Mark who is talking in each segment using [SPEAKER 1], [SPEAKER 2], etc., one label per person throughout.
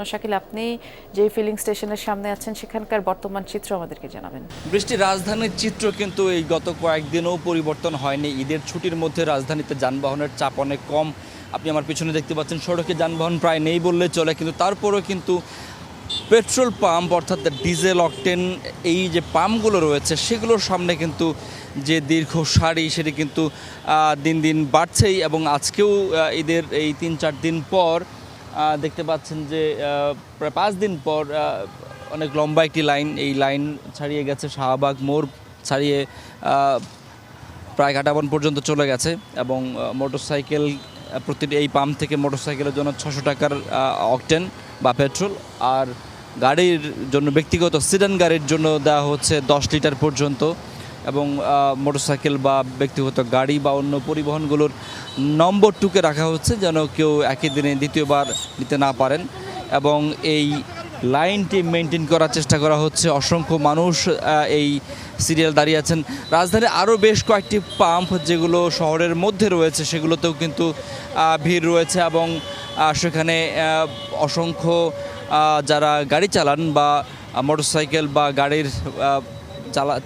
[SPEAKER 1] শাকিল, আপনি যে ফিলিং স্টেশনের সামনে আছেন সেখানকার বর্তমান চিত্র আমাদেরকে জানাবেন।
[SPEAKER 2] বৃষ্টি রাজধানীর চিত্র কিন্তু এই গত কয়েকদিনও পরিবর্তন হয়নি। ঈদের ছুটির মধ্যে রাজধানীতে যানবাহনের চাপ অনেক কম। আপনি আমার পিছনে দেখতে পাচ্ছেন সড়কে যানবাহন প্রায় নেই বললে চলে, কিন্তু তারপরেও কিন্তু পেট্রোল পাম্প অর্থাৎ ডিজেল অকটেন এই যে পাম্পগুলো রয়েছে সেগুলোর সামনে কিন্তু যে দীর্ঘ সারি সেটি কিন্তু দিন দিন বাড়ছেই। এবং আজকেও ঈদের এই ৩-৪ দিন পর দেখতে পাচ্ছেন যে প্রায় ৫ দিন পর অনেক লম্বা একটি লাইন, এই লাইন ছাড়িয়ে গেছে শাহবাগ মোড় ছাড়িয়ে প্রায় কাঁটাবন পর্যন্ত চলে গেছে। এবং মোটরসাইকেল প্রতিটি এই পাম্প থেকে মোটরসাইকেলের জন্য ৬০০ টাকার অকটেন বা পেট্রোল, আর গাড়ির জন্য ব্যক্তিগত সিডান গাড়ির জন্য দেওয়া হচ্ছে ১০ লিটার পর্যন্ত। এবং মোটরসাইকেল বা ব্যক্তিগত গাড়ি বা অন্য পরিবহনগুলোর নম্বর টুকে রাখা হচ্ছে যেন কেউ একই দিনে দ্বিতীয়বার নিতে না পারেন। এবং এই লাইনটি মেনটেন করার চেষ্টা করা হচ্ছে। অসংখ্য মানুষ এই সিরিয়াল দাঁড়িয়ে আছেন। রাজধানীর আরও বেশ কয়েকটি পাম্প যেগুলো শহরের মধ্যে রয়েছে সেগুলোতেও কিন্তু ভিড় রয়েছে। এবং সেখানে অসংখ্য যারা গাড়ি চালান বা মোটরসাইকেল বা গাড়ির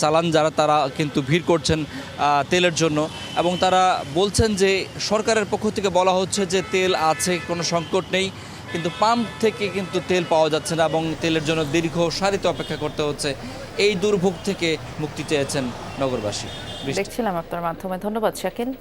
[SPEAKER 2] চালান যারা, তারা কিন্তু ভিড় করছেন তেলের জন্য। এবং তারা বলছেন যে সরকারের পক্ষ থেকে বলা হচ্ছে যে তেল আছে, কোনো সংকট নেই, কিন্তু পাম্প থেকে কিন্তু তেল পাওয়া যাচ্ছে না এবং তেলের জন্য দীর্ঘ সারিতে অপেক্ষা করতে হচ্ছে। এই দুর্ভোগ থেকে মুক্তি চেয়েছেন নগরবাসী।
[SPEAKER 1] দেখছিলাম আপনার মাধ্যমে। ধন্যবাদ শাকিল।